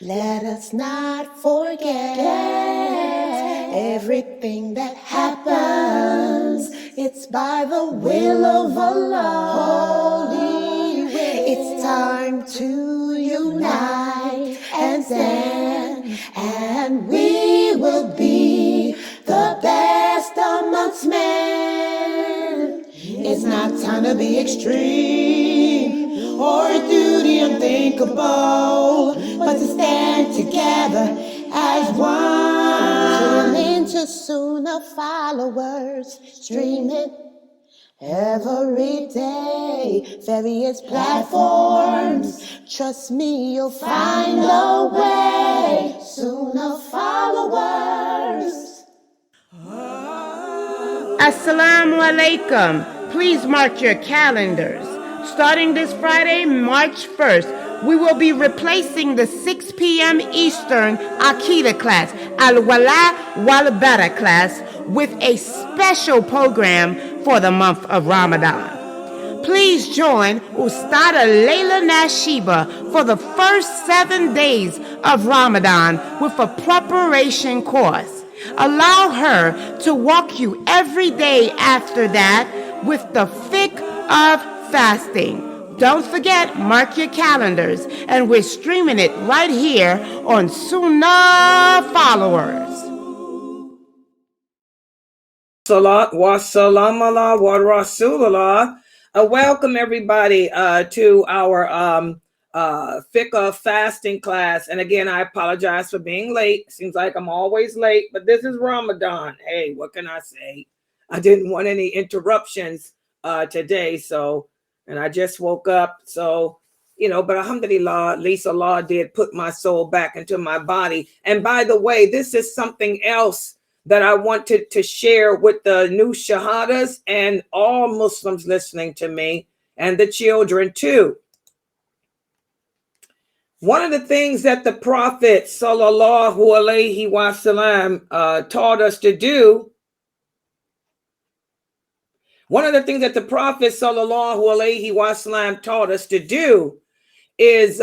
Let us not forget everything that happens. It's by the will of Allah. Holy will. It's time to unite and stand, and we will be the best amongst men. It's not time to be extreme or duty unthinkable, but to stand together as one. Tune into Sunnahfollowers, streaming every day, various platforms. Trust me, you'll find a way. Sunnahfollowers. Assalamu alaikum. Please mark your calendars. Starting this Friday, March 1st, we will be replacing the 6 p.m. Eastern Aqidah class, Al-Wala Wal-Bara class, with a special program for the month of Ramadan. Please join Ustada Lailanasheeba for the first 7 days of Ramadan with a preparation course. Allow her to walk you every day after that with the fiqh of fasting. Don't forget, mark your calendars, and we're streaming it right here on Sunnahfollowers. Salat wa salam ala wa rasulullah. Welcome everybody to our fiqh fasting class. And again, I apologize for being late. Seems like I'm always late, but this is Ramadan. Hey, what can I say? I didn't want any interruptions today. And I just woke up. So, but alhamdulillah, at least Allah did put my soul back into my body. And by the way, this is something else that I wanted to share with the new shahadas and all Muslims listening to me and the children too. One of the things that the Prophet sallallahu alaihi wasallam taught us to do, is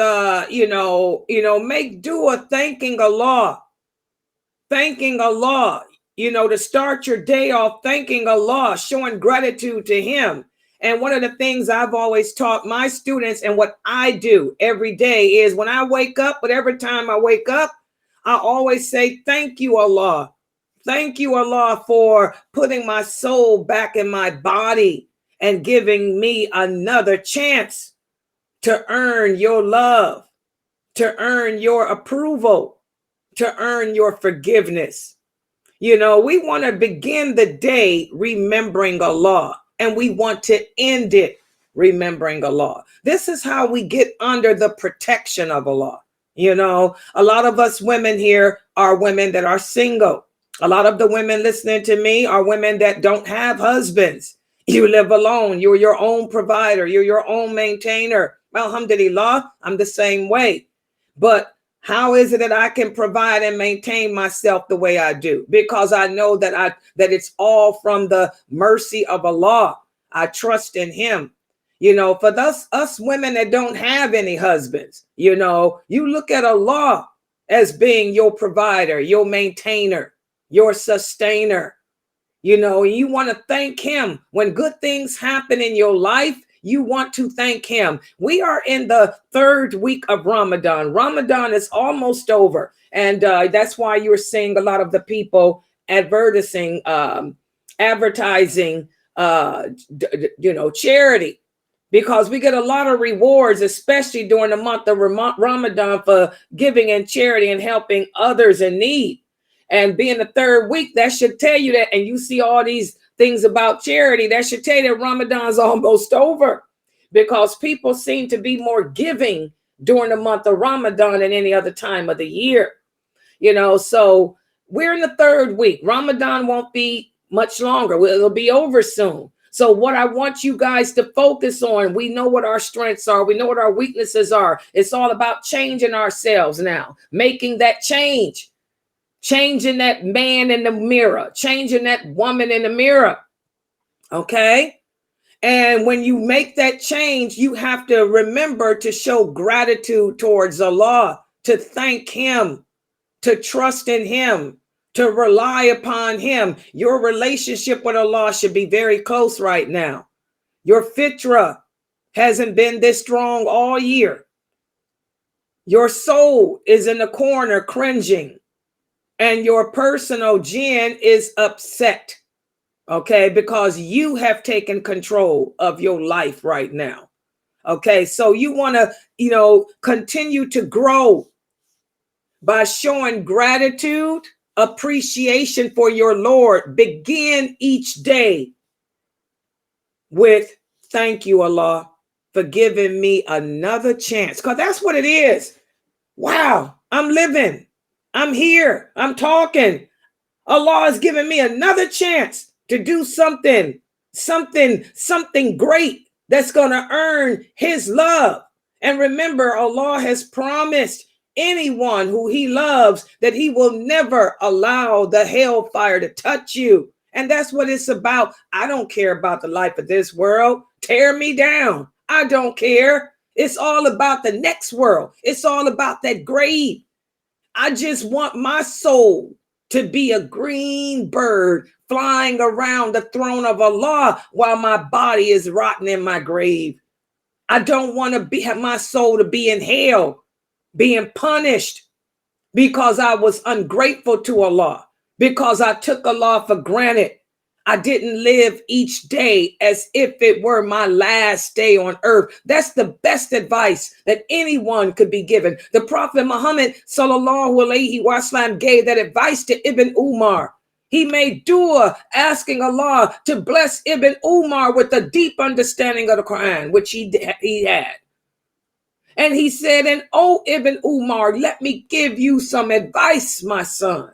make dua, thanking Allah, to start your day off thanking Allah, showing gratitude to him. And one of the things I've always taught my students and what I do every day is when I wake up, whatever time I wake up, I always say, thank you, Allah. Thank you, Allah, for putting my soul back in my body and giving me another chance to earn your love, to earn your approval, to earn your forgiveness. We want to begin the day remembering Allah, and we want to end it remembering Allah. This is how we get under the protection of Allah. A lot of us women here are women that are single. A lot of the women listening to me are women that don't have husbands. You live alone. You're your own provider. You're your own maintainer. Alhamdulillah, I'm the same way. But how is it that I can provide and maintain myself the way I do? Because I know that it's all from the mercy of Allah. I trust in him. For us women that don't have any husbands, you look at Allah as being your provider, your maintainer, your sustainer. You want to thank him when good things happen in your life. You want to thank him. We are in the 3rd week of Ramadan. Ramadan is almost over. And that's why you're seeing a lot of the people advertising, charity, because we get a lot of rewards, especially during the month of Ramadan, for giving in charity and helping others in need. And being the 3rd week, that should tell you that. And you see all these things about charity, that should tell you that Ramadan's almost over, because people seem to be more giving during the month of Ramadan than any other time of the year. So we're in the 3rd week. Ramadan won't be much longer. It'll be over soon. So what I want you guys to focus on, we know what our strengths are. We know what our weaknesses are. It's all about changing ourselves now, making that change. Changing that man in the mirror, changing that woman in the mirror. Okay. And when you make that change, you have to remember to show gratitude towards Allah, to thank him, to trust in him, to rely upon him. Your relationship with Allah should be very close right now. Your fitra hasn't been this strong all year. Your soul is in the corner cringing, and your personal jinn is upset, okay, because you have taken control of your life right now. Okay, so you want to, continue to grow by showing gratitude, appreciation for your Lord. Begin each day with thank you, Allah, for giving me another chance. Because that's what it is. Wow, I'm living. I'm here. I'm talking. Allah has given me another chance to do something great that's going to earn his love. And remember, Allah has promised anyone who he loves that he will never allow the hellfire to touch you. And that's what it's about. I don't care about the life of this world. Tear me down. I don't care. It's all about the next world. It's all about that grave. I just want my soul to be a green bird flying around the throne of Allah while my body is rotting in my grave. I don't want to have my soul to be in hell, being punished because I was ungrateful to Allah, because I took Allah for granted. I didn't live each day as if it were my last day on earth. That's the best advice that anyone could be given. The Prophet Muhammad sallallahu alaihi wasallam gave that advice to Ibn Umar. He made dua asking Allah to bless Ibn Umar with a deep understanding of the Quran, which he had. And he said, and oh, Ibn Umar, let me give you some advice, my son.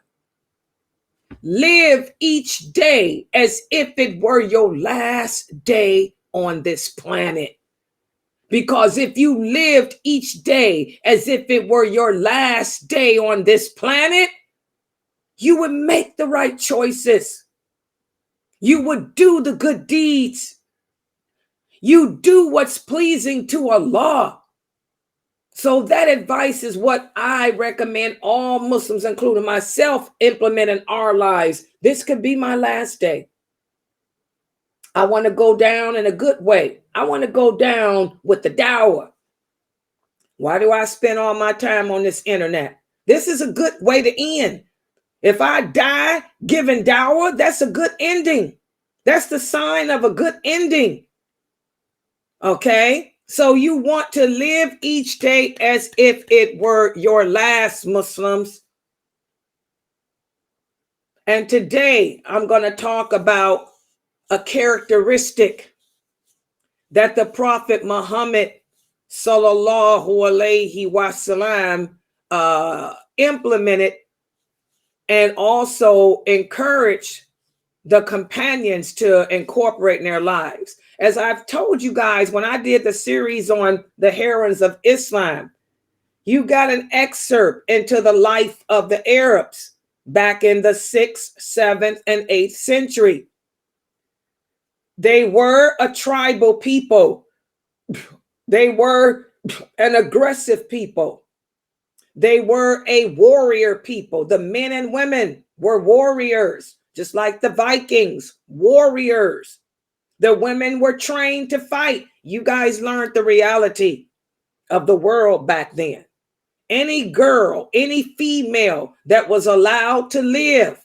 Live each day as if it were your last day on this planet. Because if you lived each day as if it were your last day on this planet, you would make the right choices. You would do the good deeds. You do what's pleasing to Allah. So that advice is what I recommend all Muslims, including myself, implement in our lives. This could be my last day. I want to go down in a good way. I want to go down with the dawah. Why do I spend all my time on this internet? This is a good way to end. If I die giving dawah, that's a good ending. That's the sign of a good ending. Okay? So you want to live each day as if it were your last, Muslims. And today I'm going to talk about a characteristic that the Prophet Muhammad sallallahu alaihi wasallam implemented and also encouraged the companions to incorporate in their lives. As I've told you guys, when I did the series on the heroines of Islam, you got an excerpt into the life of the Arabs back in the 6th, 7th, and 8th century. They were a tribal people. They were an aggressive people. They were a warrior people. The men and women were warriors, just like the Vikings, warriors. The women were trained to fight. You guys learned the reality of the world back then. Any girl, any female that was allowed to live,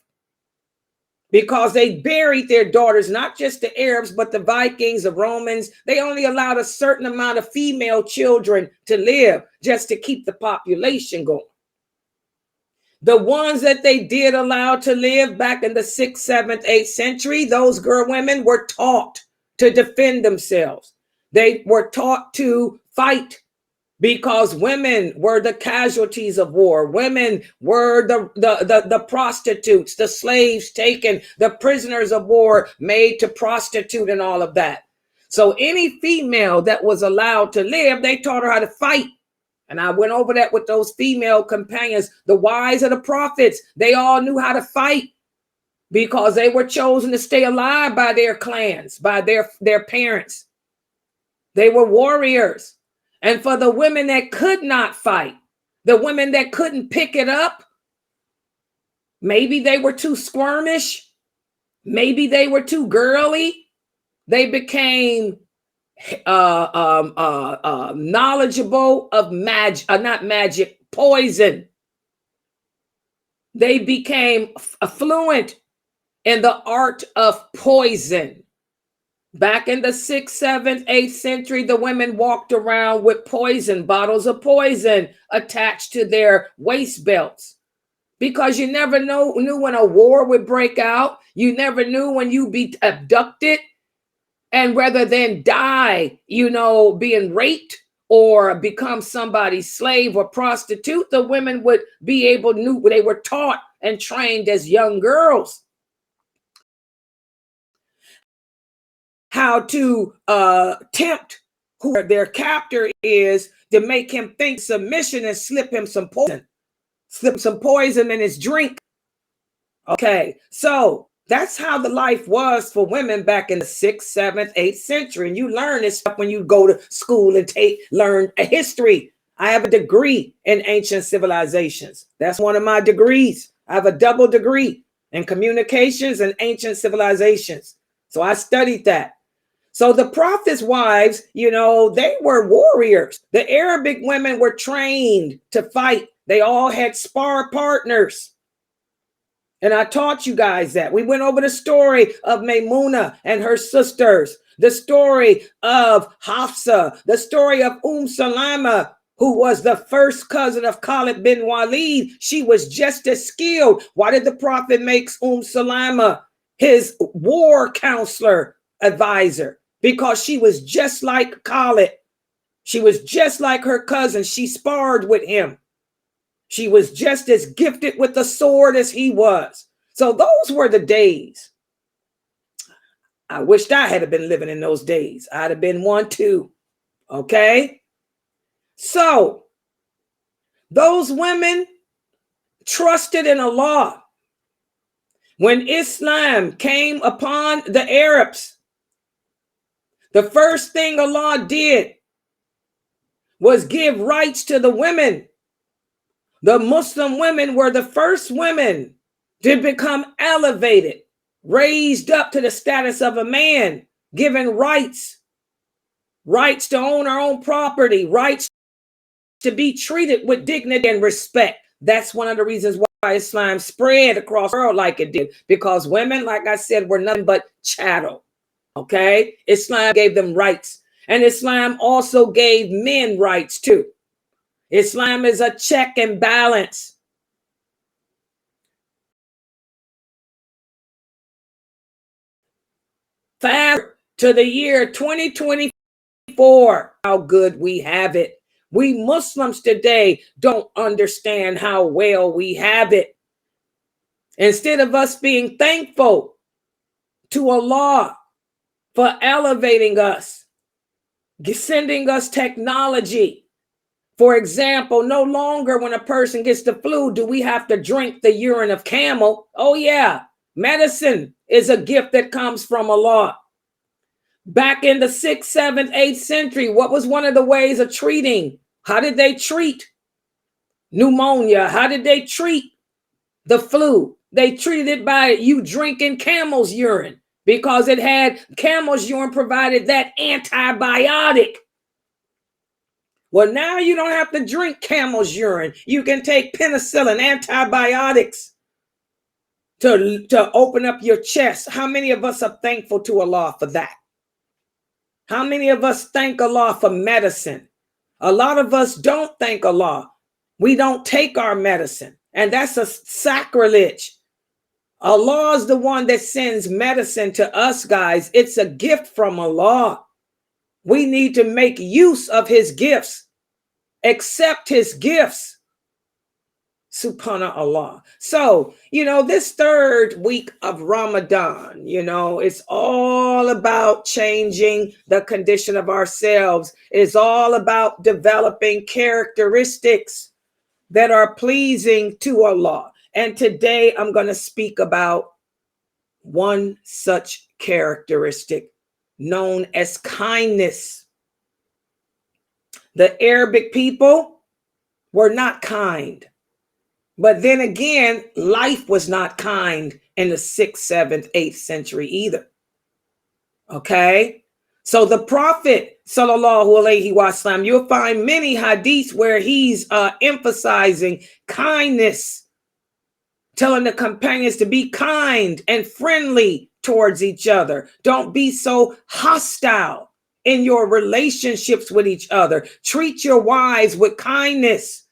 because they buried their daughters, not just the Arabs, but the Vikings, the Romans, they only allowed a certain amount of female children to live just to keep the population going. The ones that they did allow to live back in the 6th, 7th, 8th century, those women were taught to defend themselves. They were taught to fight because women were the casualties of war. Women were the prostitutes, the slaves taken, the prisoners of war made to prostitute and all of that. So any female that was allowed to live, they taught her how to fight. And I went over that with those female companions, the wives of the prophets. They all knew how to fight because they were chosen to stay alive by their clans, by their parents. They were warriors. And for the women that could not fight, The women that couldn't pick it up, maybe they were too squirmish, maybe they were too girly. They became knowledgeable of magic, not magic, poison. They became fluent in the art of poison. Back in the 6th, 7th, 8th century, the women walked around with poison, bottles of poison attached to their waist belts, because you never knew when a war would break out. You never knew when you'd be abducted, and rather than die, being raped or become somebody's slave or prostitute, the women would be able to, they were taught and trained as young girls how to tempt who their captor is, to make him think submission and slip him some poison in his drink. Okay, so that's how the life was for women back in the 6th, 7th, 8th century. And you learn this stuff when you go to school and learn a history. I have a degree in ancient civilizations. That's one of my degrees. I have a double degree in communications and ancient civilizations. So I studied that. So the prophets' wives, they were warriors. The Arabic women were trained to fight. They all had spar partners. And I taught you guys that. We went over the story of Maymuna and her sisters, the story of Hafsa, the story of Salama, who was the first cousin of Khalid bin Walid. She was just as skilled. Why did the prophet make Salama his war counselor advisor? Because she was just like Khalid. She was just like her cousin. She sparred with him. She was just as gifted with the sword as he was. So those were the days. I wished I had been living in those days. I'd have been one too. Okay? So those women trusted in Allah. When Islam came upon the Arabs, the first thing Allah did was give rights to the women. The Muslim women were the first women to become elevated, raised up to the status of a man, given rights to own our own property, rights to be treated with dignity and respect. That's one of the reasons why Islam spread across the world like it did, because women, like I said, were nothing but chattel. Okay? Islam gave them rights, and Islam also gave men rights too. Islam is a check and balance. Fast to the year 2024, how good we have it. We Muslims today don't understand how well we have it. Instead of us being thankful to Allah for elevating us, sending us technology. For example, no longer when a person gets the flu do we have to drink the urine of camel. Oh yeah, medicine is a gift that comes from Allah. Back in the 6th, 7th, 8th century, what was one of the ways of treating? How did they treat pneumonia? How did they treat the flu? They treated it by you drinking camel's urine, because it had camel's urine provided that antibiotic. Well, now you don't have to drink camel's urine. You can take penicillin, antibiotics to open up your chest. How many of us are thankful to Allah for that? How many of us thank Allah for medicine? A lot of us don't thank Allah. We don't take our medicine, and that's a sacrilege. Allah is the one that sends medicine to us, guys. It's a gift from Allah. We need to make use of his gifts, accept his gifts. Subhanallah. So, this third week of Ramadan, it's all about changing the condition of ourselves. It's all about developing characteristics that are pleasing to Allah. And today I'm going to speak about one such characteristic known as kindness. The Arabic people were not kind. But then again, life was not kind in the 6th, 7th, 8th century either. Okay? So the Prophet, sallallahu alaihi wasallam, you'll find many hadiths where he's emphasizing kindness, telling the companions to be kind and friendly towards each other. Don't be so hostile in your relationships with each other. Treat your wives with kindness.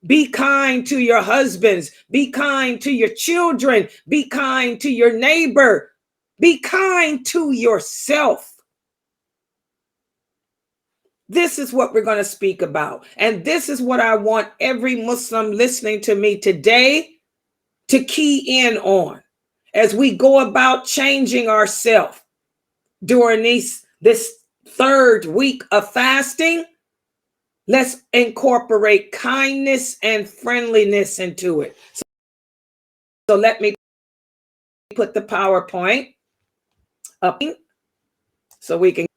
Be kind to your husbands. Be kind to your children. Be kind to your neighbor. Be kind to yourself. This is what we're going to speak about. And this is what I want every Muslim listening to me today to key in on as we go about changing ourselves during this 3rd week of fasting. Let's incorporate kindness and friendliness into it. So let me put the PowerPoint up so we can.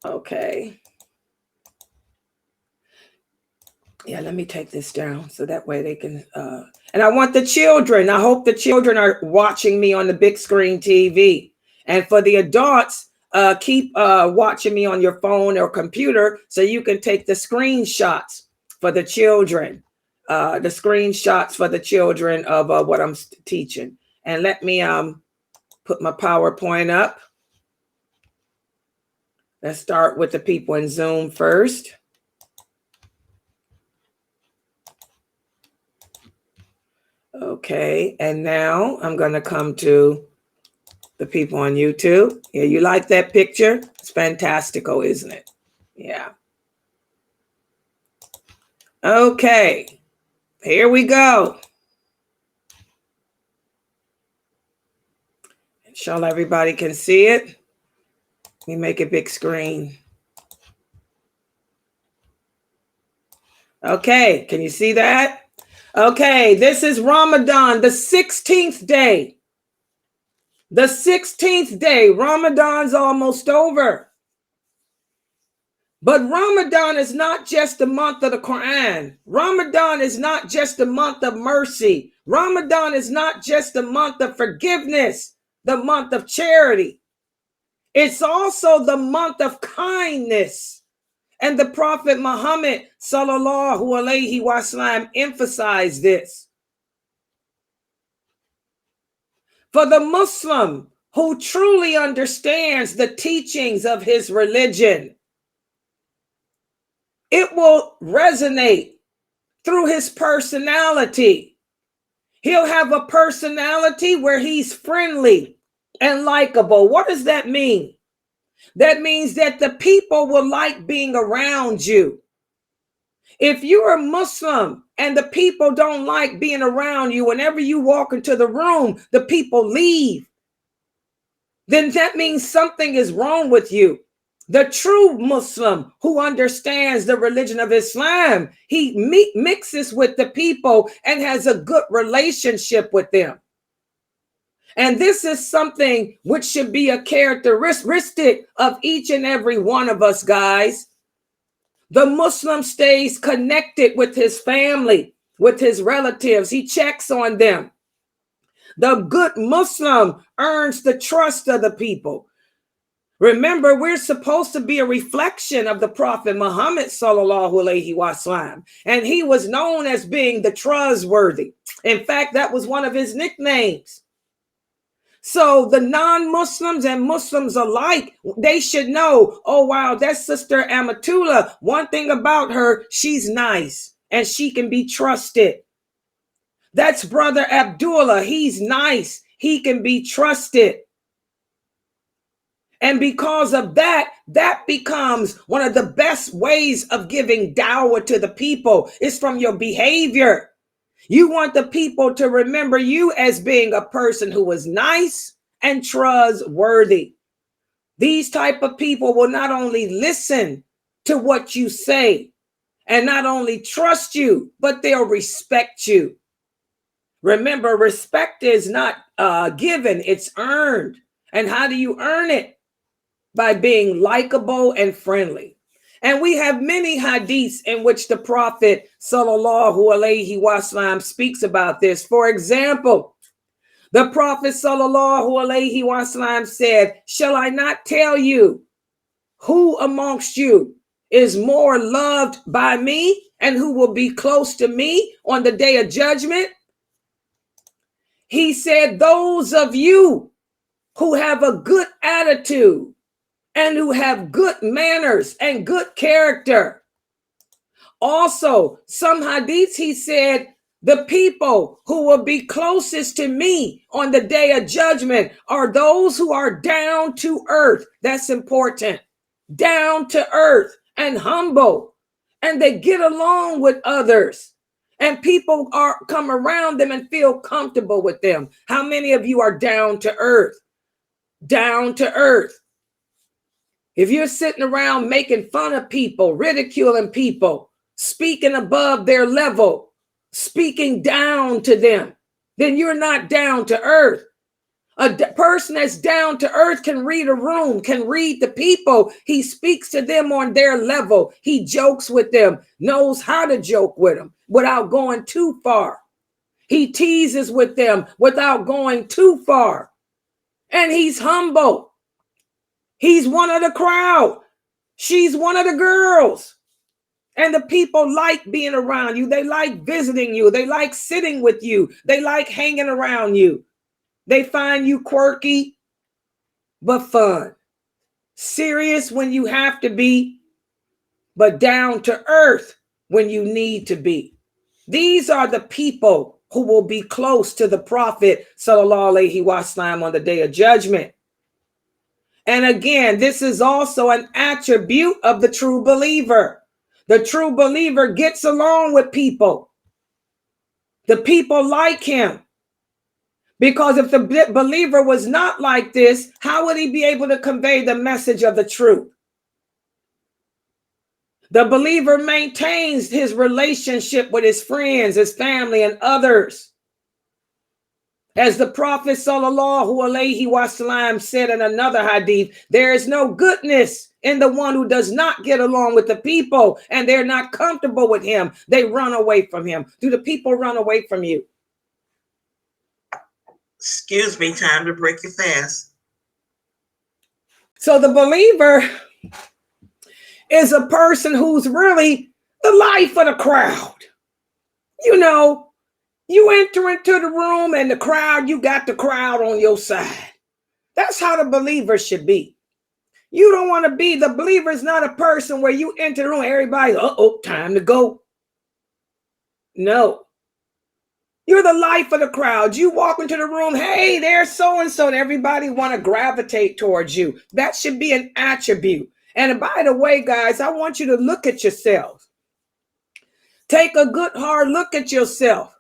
Okay. Yeah, let me take this down so that way they can. And I want the children. I hope the children are watching me on the big screen TV. And for the adults, keep watching me on your phone or computer so you can take the screenshots for the children. The screenshots for the children of what I'm teaching. And let me put my PowerPoint up. Let's start with the people in Zoom first. Okay, and now I'm going to come to the people on YouTube. Yeah, you like that picture? It's fantastical, isn't it? Yeah. Okay, here we go. Sure everybody can see it. Let me make a big screen. Okay, can you see that? Okay, this is Ramadan, the 16th day. The 16th day. Ramadan's almost over. But Ramadan is not just the month of the Quran. Ramadan is not just the month of mercy. Ramadan is not just the month of forgiveness, the month of charity. It's also the month of kindness. And the Prophet Muhammad sallallahu alaihi wasallam emphasized this. For the Muslim who truly understands the teachings of his religion, it will resonate through his personality. He'll have a personality where he's friendly and likable. What does that mean? That means that the people will like being around you. If you're a Muslim and the people don't like being around you, whenever you walk into the room, the people leave, then that means something is wrong with you. The true Muslim who understands the religion of Islam, he mixes with the people and has a good relationship with them. And this is something which should be a characteristic of each and every one of us, guys. The Muslim stays connected with his family, with his relatives. He checks on them. The good Muslim earns the trust of the people. Remember, we're supposed to be a reflection of the Prophet Muhammad sallallahu alaihi wasallam, and he was known as being the trustworthy. In fact, that was one of his nicknames. So the non-Muslims and Muslims alike, they should know, oh, wow, that's Sister Amatullah. One thing about her, she's nice and she can be trusted. That's Brother Abdullah. He's nice. He can be trusted. And because of that, that becomes one of the best ways of giving dawah to the people is from your behavior. You want the people to remember you as being a person who is nice and trustworthy. These type of people will not only listen to what you say and not only trust you, but they'll respect you. Remember, respect is not given, it's earned. And how do you earn it? By being likable and friendly. And we have many hadiths in which the Prophet sallallahu alaihi wasallam speaks about this. For example, the Prophet sallallahu alaihi wasallam said, "Shall I not tell you who amongst you is more loved by me and who will be close to me on the day of judgment?" He said, "Those of you who have a good attitude and who have good manners and good character." Also, some hadiths, he said, "The people who will be closest to me on the day of judgment are those who are down to earth." That's important. Down to earth and humble, and they get along with others, and people come around them and feel comfortable with them. How many of you are down to earth? Down to earth. If you're sitting around making fun of people, ridiculing people, speaking above their level, speaking down to them, then you're not down to earth. A person that's down to earth can read a room, can read the people. He speaks to them on their level. He jokes with them, knows how to joke with them without going too far. He teases with them without going too far. And he's humble. He's one of the crowd. She's one of the girls. And the people like being around you. They like visiting you. They like sitting with you. They like hanging around you. They find you quirky, but fun. Serious when you have to be, but down to earth when you need to be. These are the people who will be close to the Prophet sallallahu alaihi wasallam on the day of judgment. And again, this is also an attribute of the true believer. The true believer gets along with people. The people like him. Because if the believer was not like this, how would he be able to convey the message of the truth? The believer maintains his relationship with his friends, his family, and others. As the Prophet sallallahu alaihi wasallam said in another hadith, there is no goodness in the one who does not get along with the people and they're not comfortable with him. They run away from him. Do the people run away from you? Excuse me, time to break your fast. So the believer is a person who's really the life of the crowd. You know, you enter into the room and the crowd, you got the crowd on your side. That's how the believer should be. You don't want to be, the believer is not a person where you enter the room, everybody, time to go. No. You're the life of the crowd. You walk into the room, hey, there's so-and-so, and everybody want to gravitate towards you. That should be an attribute. And by the way, guys, I want you to look at yourself. Take a good hard look at yourself.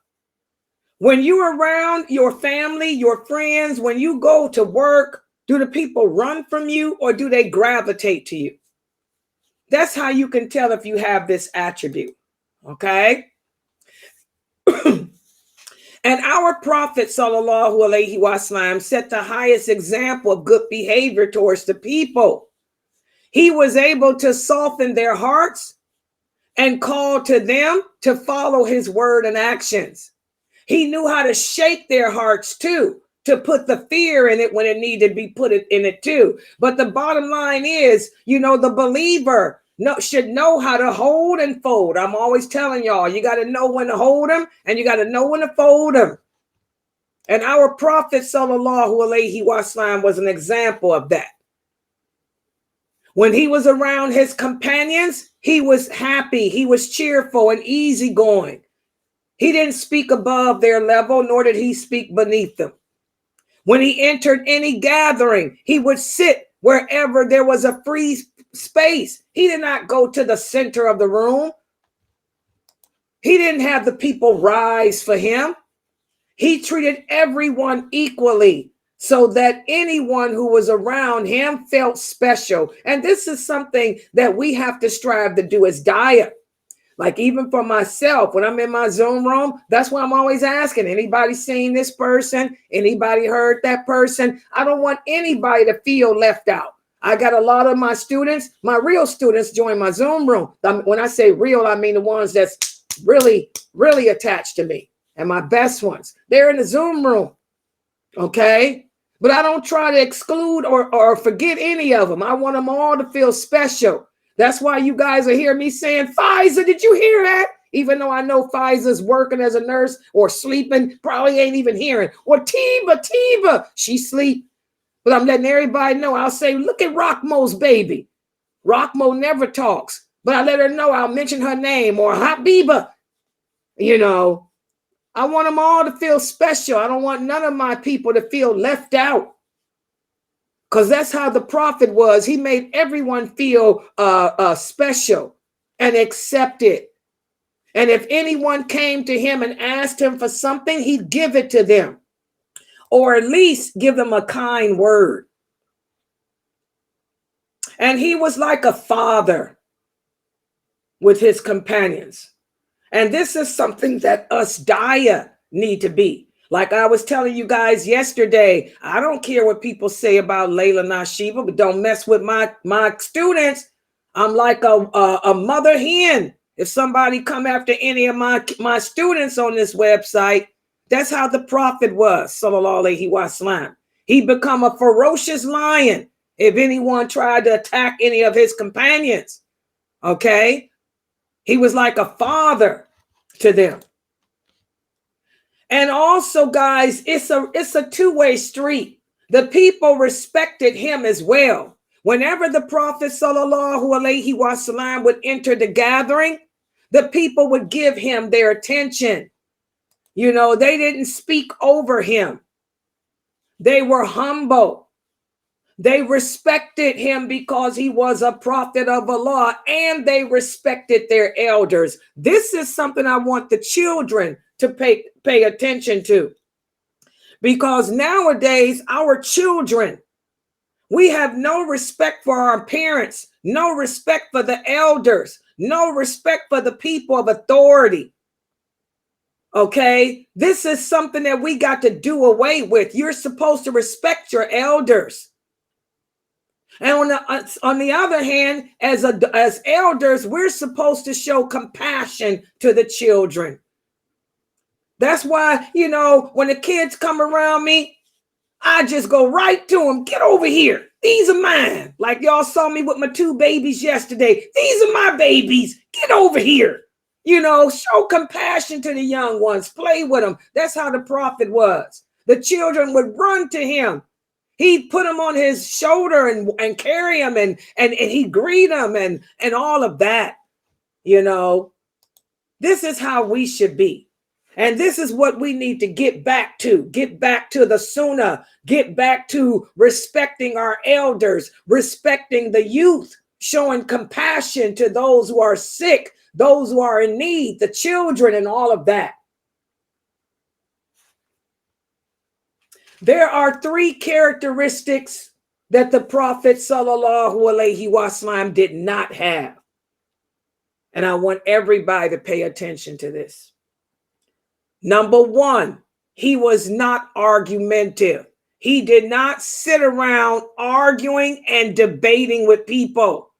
When you're around your family, your friends, when you go to work, do the people run from you or do they gravitate to you? That's how you can tell if you have this attribute, okay? And our Prophet sallallahu alaihi wasallam set the highest example of good behavior towards the people. He was able to soften their hearts and call to them to follow his word and actions. He knew how to shake their hearts too, to put the fear in it when it needed to be put in it too. But the bottom line is, you know, the believer should know how to hold and fold. I'm always telling y'all, you got to know when to hold them and you got to know when to fold them. And our Prophet sallallahu alaihi wasallam was an example of that. When he was around his companions, he was happy, he was cheerful and easygoing. He didn't speak above their level, nor did he speak beneath them. When he entered any gathering, he would sit wherever there was a free space. He did not go to the center of the room. He didn't have the people rise for him. He treated everyone equally so that anyone who was around him felt special. And this is something that we have to strive to do as daya. Like even for myself, when I'm in my Zoom room, that's why I'm always asking, anybody seen this person? Anybody heard that person? I don't want anybody to feel left out. I got a lot of my students, my real students, join my Zoom room. When I say real, I mean the ones that's really, really attached to me, and my best ones. They're in the Zoom room, okay? But I don't try to exclude or forget any of them. I want them all to feel special. That's why you guys are hearing me saying, Pfizer, did you hear that? Even though I know Pfizer's working as a nurse or sleeping, probably ain't even hearing. Or Tiba, she sleep. But I'm letting everybody know. I'll say, look at Rockmo's baby. Rockmo never talks, but I let her know. I'll mention her name, or Habiba. You know, I want them all to feel special. I don't want none of my people to feel left out, because that's how the prophet was. He made everyone feel special and accepted. And if anyone came to him and asked him for something, he'd give it to them, or at least give them a kind word. And he was like a father with his companions. And this is something that us Daya need to be. Like I was telling you guys yesterday, I don't care what people say about lailanasheeba, but don't mess with my students. I'm like a mother hen. If somebody come after any of my students on this website, that's how the prophet was, sallallahu alaihi wasallam. He become a ferocious lion if anyone tried to attack any of his companions. Okay? He was like a father to them. And also, guys, it's a two-way street. The people respected him as well. Whenever the prophet sallallahu alaihi wasallam would enter the gathering, the people would give him their attention. You know, they didn't speak over him. They were humble. They respected him because he was a prophet of Allah, and they respected their elders. This is something I want the children to pay attention to, because nowadays our children, we have no respect for our parents, no respect for the elders, no respect for the people of authority. Okay, this is something that we got to do away with. You're supposed to respect your elders. And on the other hand, as elders, we're supposed to show compassion to the children. That's why, you know, when the kids come around me, I just go right to them. Get over here. These are mine. Like y'all saw me with my two babies yesterday. These are my babies. Get over here. You know, show compassion to the young ones. Play with them. That's how the prophet was. The children would run to him. He'd put them on his shoulder and carry them, and he'd greet them and all of that. You know, this is how we should be. And this is what we need to get back to the Sunnah, get back to respecting our elders, respecting the youth, showing compassion to those who are sick, those who are in need, the children, and all of that. There are three characteristics that the Prophet sallallahu alaihi wasallam did not have. And I want everybody to pay attention to this. Number one, he was not argumentative. He did not sit around arguing and debating with people.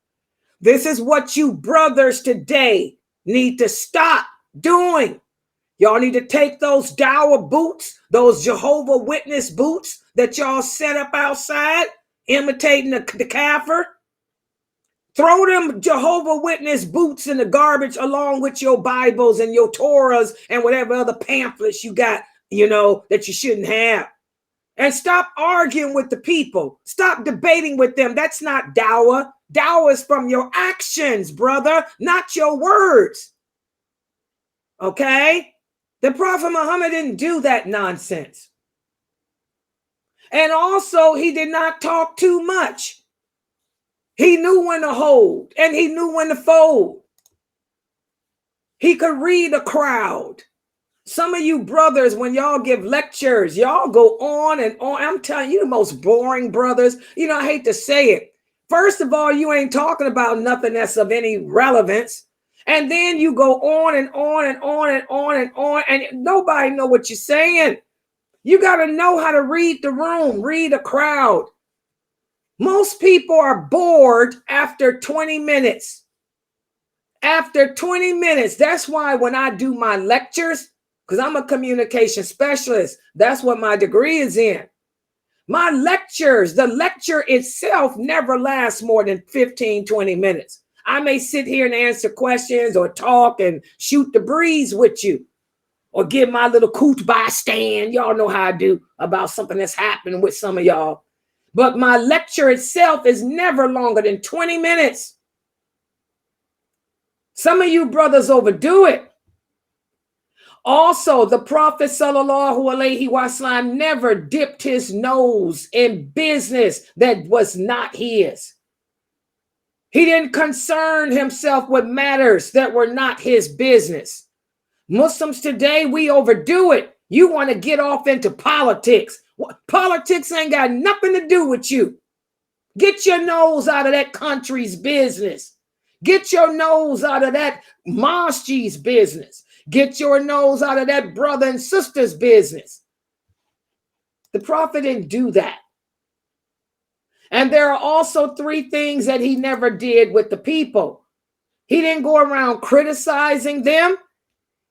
This is what you brothers today need to stop doing. Y'all need to take those dawah boots, those Jehovah Witness boots that y'all set up outside, imitating the kafir. Throw them Jehovah Witness boots in the garbage along with your Bibles and your Torahs and whatever other pamphlets you got, you know, that you shouldn't have. And stop arguing with the people. Stop debating with them. That's not dawah. Dawah is from your actions, brother, not your words. Okay? The Prophet Muhammad didn't do that nonsense. And also, he did not talk too much. He knew when to hold and he knew when to fold. He could read a crowd. Some of you brothers, when y'all give lectures, y'all go on and on. I'm telling you, the most boring brothers. You know, I hate to say it. First of all, you ain't talking about nothing that's of any relevance. And then you go on and on and on and on and on, and nobody know what you're saying. You got to know how to read the room, read a crowd. Most people are bored after 20 minutes. After 20 minutes, that's why when I do my lectures, because I'm a communication specialist, that's what my degree is in. My lectures, the lecture itself never lasts more than 15, 20 minutes. I may sit here and answer questions or talk and shoot the breeze with you or give my little khutbah stand. Y'all know how I do about something that's happening with some of y'all. But my lecture itself is never longer than 20 minutes. Some of you brothers overdo it. Also, the Prophet sallallahu alaihi wasallam never dipped his nose in business that was not his. He didn't concern himself with matters that were not his business. Muslims today, we overdo it. You want to get off into politics. Politics ain't got nothing to do with you. Get your nose out of that country's business. Get your nose out of that mosque's business. Get your nose out of that brother and sister's business. The Prophet didn't do that. And there are also 3 things that he never did with the people. He didn't go around criticizing them.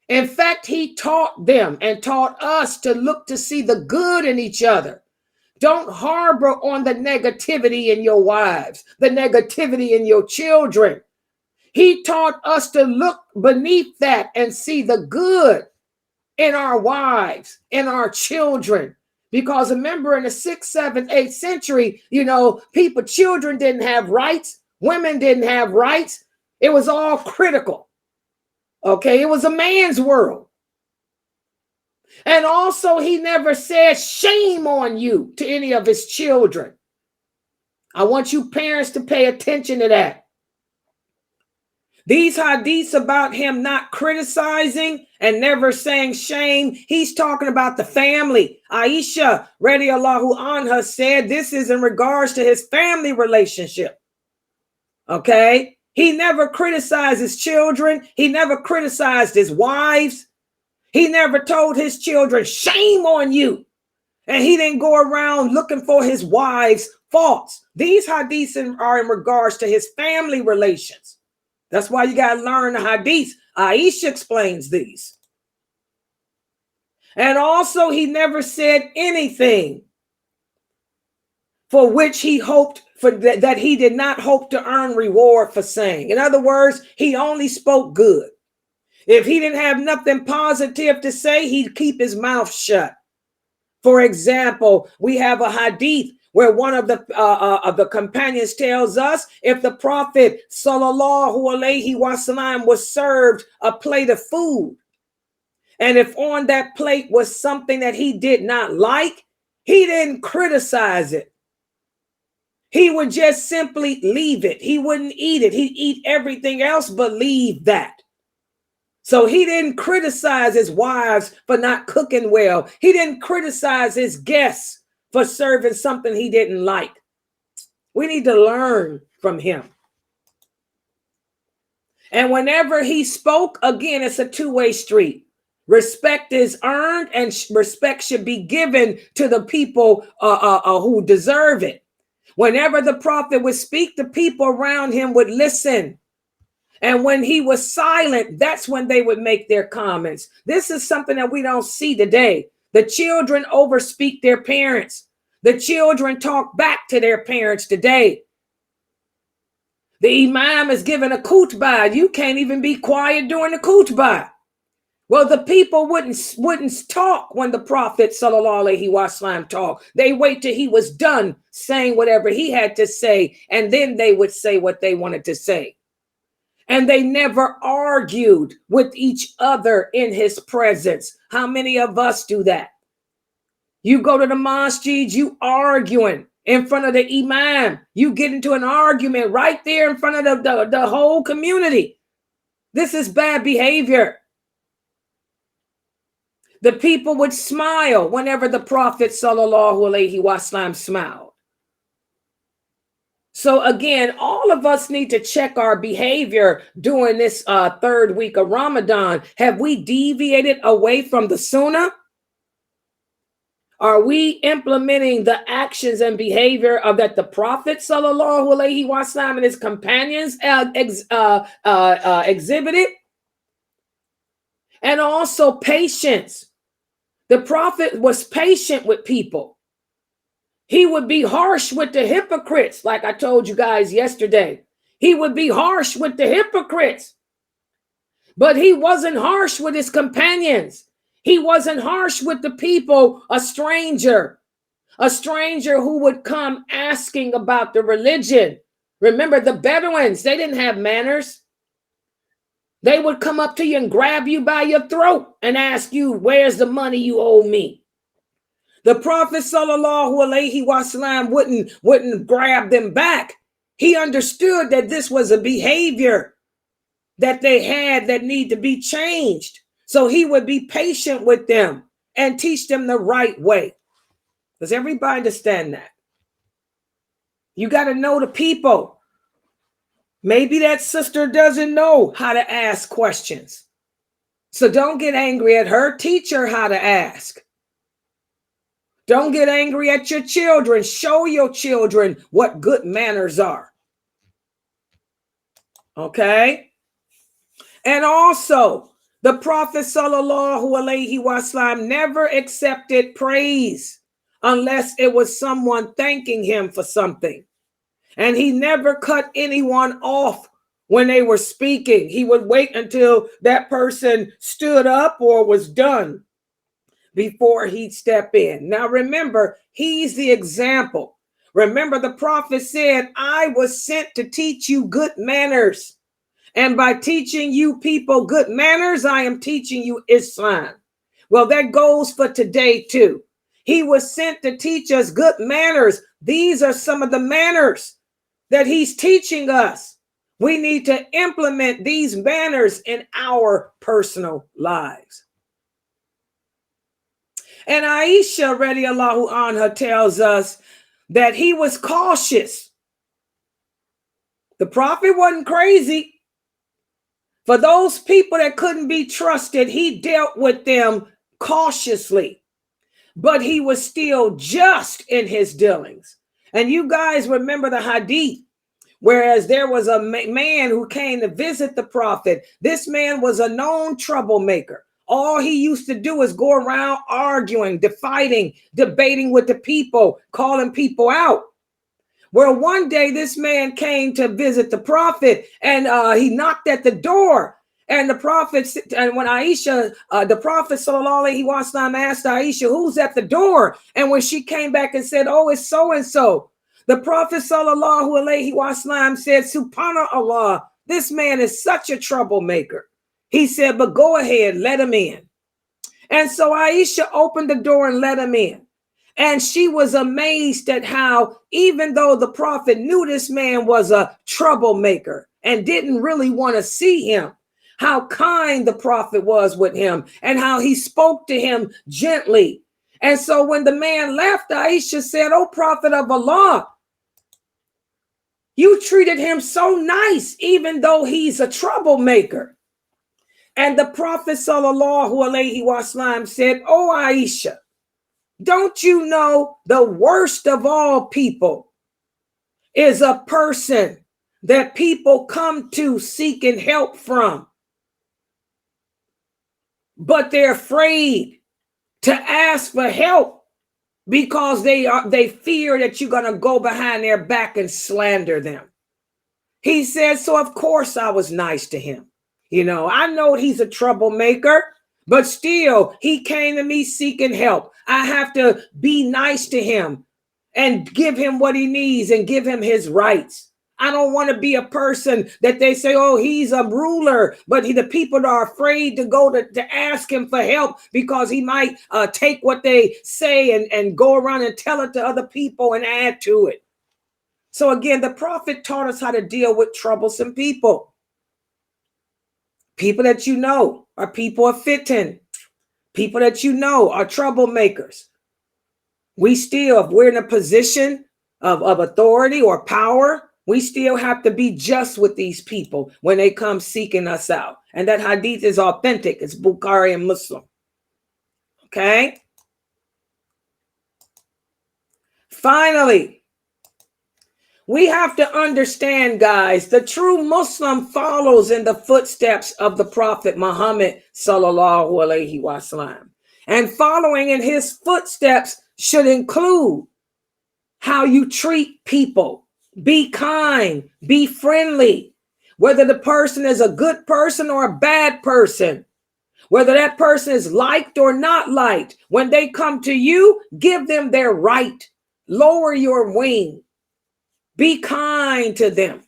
In fact, he taught them and taught us to look to see the good in each other. Don't harbor on the negativity in your wives, the negativity in your children. He taught us to look beneath that and see the good in our wives, in our children. Because remember, in the 6th, 7th, 8th century, children didn't have rights. Women didn't have rights. It was all critical. Okay, it was a man's world. And also, he never said, shame on you to any of his children. I want you parents to pay attention to that. These hadiths about him not criticizing and never saying shame, he's talking about the family. Aisha, radiallahu anha, said this is in regards to his family relationship. Okay? He never criticized his children. He never criticized his wives. He never told his children, shame on you. And he didn't go around looking for his wives' faults. These hadiths are in regards to his family relations. That's why you got to learn the hadiths. Aisha explains these. And also, he never said anything for which he hoped for that he did not hope to earn reward for saying. In other words, he only spoke good. If he didn't have nothing positive to say, he'd keep his mouth shut. For example, we have a hadith where one of the companions tells us, if the Prophet sallallahu alaihi wasallam was served a plate of food, and if on that plate was something that he did not like, he didn't criticize it. He would just simply leave it. He wouldn't eat it. He'd eat everything else but leave that. So he didn't criticize his wives for not cooking well. He didn't criticize his guests for serving something he didn't like. We need to learn from him. And whenever he spoke, again, it's a two-way street. Respect is earned and respect should be given to the people who deserve it. Whenever the Prophet would speak, the people around him would listen. And when he was silent, that's when they would make their comments. This is something that we don't see today. The children overspeak their parents. The children talk back to their parents today. The imam is giving a khutbah. You can't even be quiet during the khutbah. Well, the people wouldn't talk when the Prophet sallallahu alaihi wasallam talked. They wait till he was done saying whatever he had to say, and then they would say what they wanted to say. And they never argued with each other in his presence. How many of us do that? You go to the mosque, you arguing in front of the imam. You get into an argument right there in front of the whole community. This is bad behavior. The people would smile whenever the Prophet sallallahu alaihi wasallam smiled. So again, all of us need to check our behavior during this 3rd week of Ramadan. Have we deviated away from the Sunnah? Are we implementing the actions and behavior of that the Prophet sallallahu alaihi wasallam and his companions exhibited? And also patience. The Prophet was patient with people. He would be harsh with the hypocrites, like I told you guys yesterday. He would be harsh with the hypocrites. But he wasn't harsh with his companions. He wasn't harsh with the people, a stranger who would come asking about the religion. Remember, the Bedouins, they didn't have manners. They would come up to you and grab you by your throat and ask you, where's the money you owe me? The Prophet sallallahu alaihi wasallam wouldn't grab them back. He understood that this was a behavior that they had that need to be changed. So he would be patient with them and teach them the right way. Does everybody understand that? You got to know the people. Maybe that sister doesn't know how to ask questions. So don't get angry at her. Teach her how to ask. Don't get angry at your children. Show your children what good manners are. Okay? And also, the Prophet sallallahu alaihi wasallam never accepted praise unless it was someone thanking him for something. And he never cut anyone off when they were speaking. He would wait until that person stood up or was done before he'd step in. Now remember, he's the example. Remember, the Prophet said, I was sent to teach you good manners. And by teaching you people good manners, I am teaching you Islam. Well, that goes for today too. He was sent to teach us good manners. These are some of the manners that he's teaching us. We need to implement these manners in our personal lives. And Aisha radiallahu anha tells us that he was cautious. The Prophet wasn't crazy. For those people that couldn't be trusted, he dealt with them cautiously. But he was still just in his dealings. And you guys remember the hadith, whereas there was a man who came to visit the Prophet. This man was a known troublemaker. All he used to do is go around arguing, fighting, debating with the people, calling people out. Well, one day this man came to visit the Prophet, and he knocked at the door. And the Prophet, and when Aisha, the Prophet sallallahu alaihi wasallam asked Aisha, who's at the door? And when she came back and said, oh, it's so-and-so, the Prophet sallallahu alaihi wasallam said, subhanallah, this man is such a troublemaker. He said, but go ahead, let him in. And so Aisha opened the door and let him in. And she was amazed at how, even though the Prophet knew this man was a troublemaker and didn't really want to see him, how kind the Prophet was with him and how he spoke to him gently. And so when the man left, Aisha said, oh, Prophet of Allah, you treated him so nice, even though he's a troublemaker. And the Prophet sallallahu alaihi wasallam said, oh, Aisha, don't you know the worst of all people is a person that people come to seeking help from, but they're afraid to ask for help because they fear that you're going to go behind their back and slander them. He said, so of course I was nice to him. You know, I know he's a troublemaker, but still he came to me seeking help. I have to be nice to him and give him what he needs and give him his rights. I don't want to be a person that they say, oh, he's a ruler, but the people are afraid to go to ask him for help because he might take what they say and go around and tell it to other people and add to it. So again, the Prophet taught us how to deal with troublesome people. People that you know are people of fitan. People that you know are troublemakers. We still, if we're in a position of authority or power, we still have to be just with these people when they come seeking us out. And that hadith is authentic. It's Bukhari and Muslim. Okay? Finally, we have to understand, guys, the true Muslim follows in the footsteps of the Prophet Muhammad sallallahu alaihi wasallam. And following in his footsteps should include how you treat people. Be kind, be friendly, whether the person is a good person or a bad person, whether that person is liked or not liked. When they come to you, give them their right. Lower your wing. Be kind to them.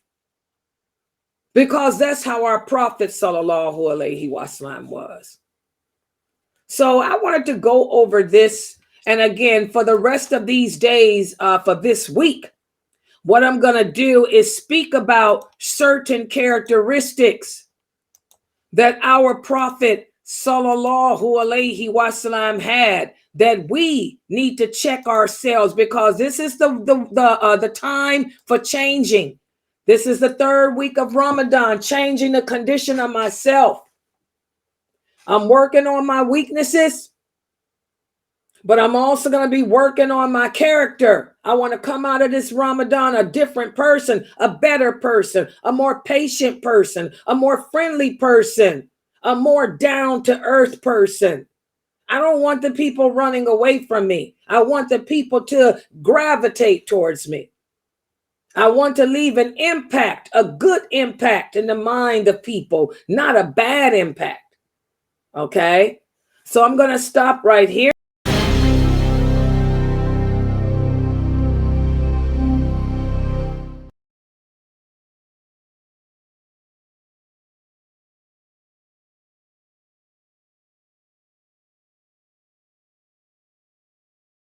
Because that's how our Prophet sallallahu alaihi wasallam was. So I wanted to go over this. And again, for the rest of these days, for this week, what I'm going to do is speak about certain characteristics that our Prophet sallallahu alaihi wasallam had, that we need to check ourselves, because this is the time for changing. This is the third week of Ramadan, changing the condition of myself. I'm working on my weaknesses, but I'm also going to be working on my character. I want to come out of this Ramadan a different person, a better person, a more patient person, a more friendly person, a more down-to-earth person. I don't want the people running away from me. I want the people to gravitate towards me. I want to leave an impact, a good impact in the mind of people, not a bad impact. Okay? So I'm going to stop right here.